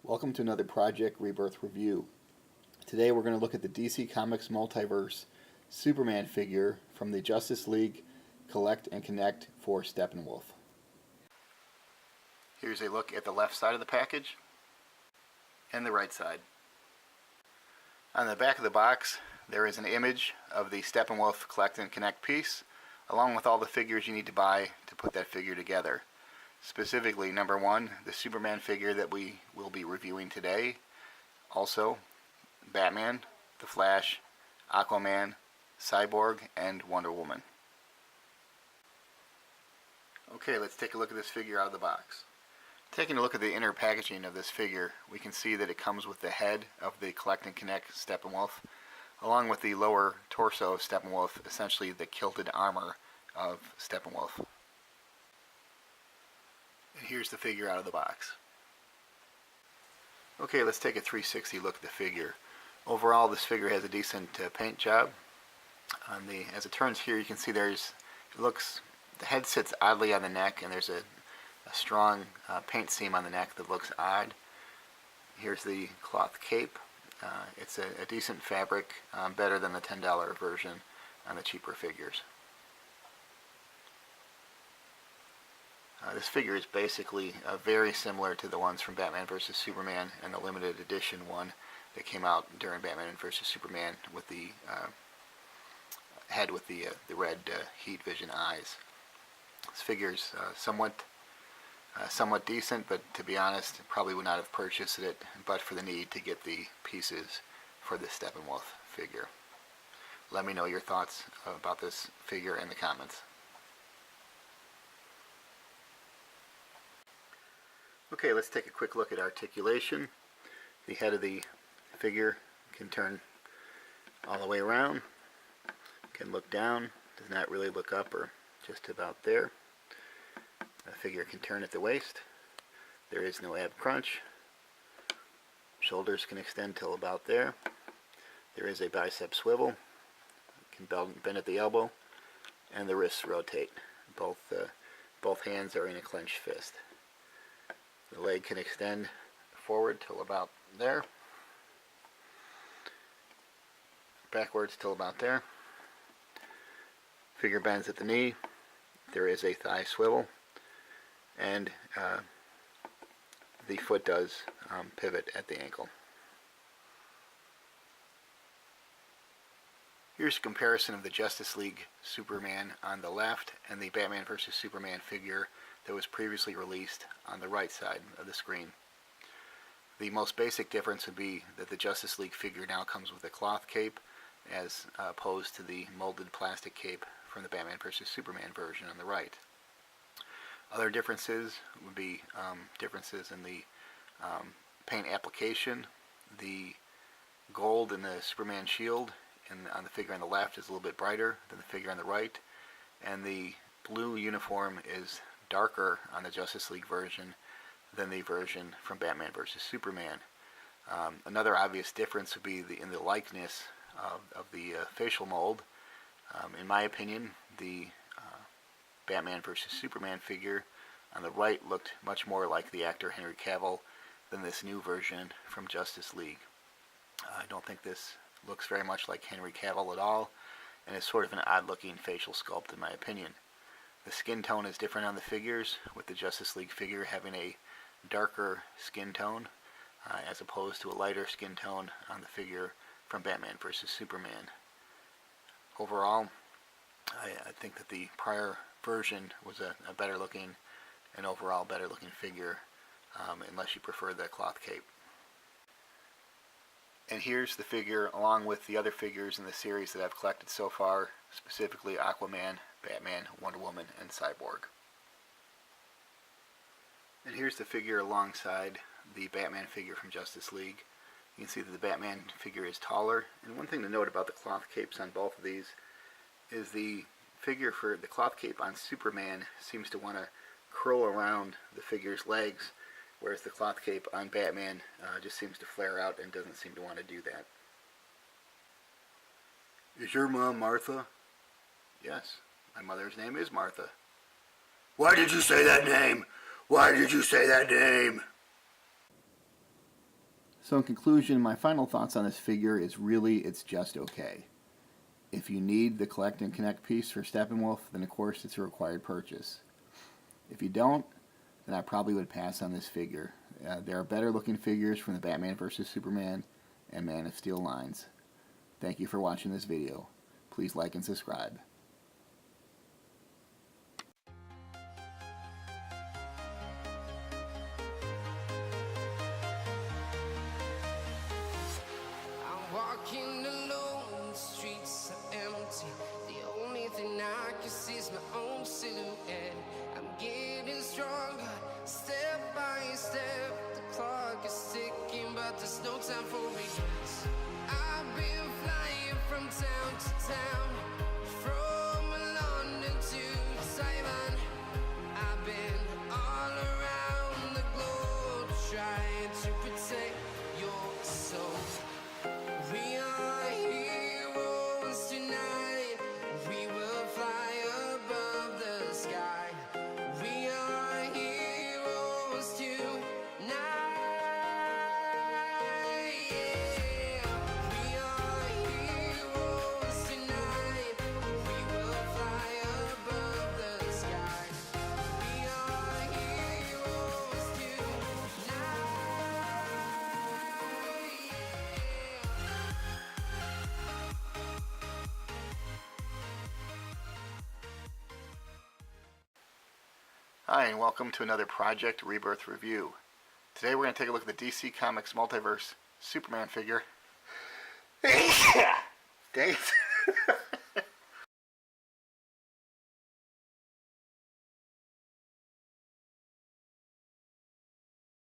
Welcome to another Project Rebirth review. Today we're going to look at the DC Comics Multiverse Superman figure from the Justice League Collect and Connect for Steppenwolf. Here's a look at the left side of the package and the right side. On the back of the box there is an image of the Steppenwolf Collect and Connect piece, along with all the figures you need to buy to put that figure together. Specifically, number one, the Superman figure that we will be reviewing today. Also, Batman, the Flash, Aquaman, Cyborg, and Wonder Woman. Okay, let's take a look at this figure out of the box. Taking a look at the inner packaging of this figure, we can see that it comes with the head of the Collect and Connect Steppenwolf, along with the lower torso of Steppenwolf, essentially the kilted armor of Steppenwolf. And here's the figure out of the box. Okay, let's take a 360 look at the figure. Overall, this figure has a decent paint job. As it turns here, you can see the head sits oddly on the neck, and there's a strong paint seam on the neck that looks odd. Here's the cloth cape. It's a decent fabric, better than the $10 version on the cheaper figures. This figure is basically very similar to the ones from Batman vs. Superman and the limited edition one that came out during Batman vs. Superman with the head with the red heat vision eyes. This figure is somewhat decent, but to be honest, probably would not have purchased it but for the need to get the pieces for the Steppenwolf figure. Let me know your thoughts about this figure in the comments. Okay, let's take a quick look at articulation. The head of the figure can turn all the way around, can look down, does not really look up or just about there. The figure can turn at the waist. There is no ab crunch. Shoulders can extend till about there. There is a bicep swivel. Can bend at the elbow, and the wrists rotate. Both hands are in a clenched fist. The leg can extend forward till about there, backwards till about there. Figure bends at the knee. There is a thigh swivel, and the foot does pivot at the ankle. Here's a comparison of the Justice League Superman on the left and the Batman vs. Superman figure that was previously released on the right side of the screen. The most basic difference would be that the Justice League figure now comes with a cloth cape as opposed to the molded plastic cape from the Batman vs. Superman version on the right. Other differences would be differences in the paint application. The gold in the Superman shield on the figure on the left is a little bit brighter than the figure on the right, and the blue uniform is darker on the Justice League version than the version from Batman vs. Superman. Another obvious difference would be in the likeness of the facial mold. In my opinion, the Batman vs. Superman figure on the right looked much more like the actor Henry Cavill than this new version from Justice League. I don't think this looks very much like Henry Cavill at all, and it's sort of an odd-looking facial sculpt in my opinion. The skin tone is different on the figures, with the Justice League figure having a darker skin tone as opposed to a lighter skin tone on the figure from Batman vs. Superman. Overall, I think that the prior version was a better looking and overall better looking figure, unless you prefer the cloth cape. And here's the figure along with the other figures in the series that I've collected so far, specifically Aquaman, Batman, Wonder Woman, and Cyborg. And here's the figure alongside the Batman figure from Justice League. You can see that the Batman figure is taller, and one thing to note about the cloth capes on both of these is the figure for the cloth cape on Superman seems to want to curl around the figure's legs, whereas the cloth cape on Batman just seems to flare out and doesn't seem to want to do that. Is your mom Martha? Yes, my mother's name is Martha. Why did you say that name? Why did you say that name? So in conclusion, my final thoughts on this figure is really it's just okay. If you need the Collect and Connect piece for Steppenwolf, then of course it's a required purchase. If you don't, then I probably would pass on this figure. There are better looking figures from the Batman vs. Superman and Man of Steel lines. Thank you for watching this video. Please like and subscribe. Walking alone, the streets are empty. The only thing I can see is my own silhouette. I'm getting stronger, step by step. The clock is ticking, but there's no time for regrets. I've been flying from town to town, from London to Taiwan. I've been all around the globe trying to protect your soul. We are heroes tonight. We will fly above the sky. We are heroes tonight. Yeah. We are heroes tonight. We will fly above the sky. We are heroes tonight. Hi, and welcome to another Project Rebirth review. Today we're going to take a look at the DC Comics Multiverse Superman figure. Dang it.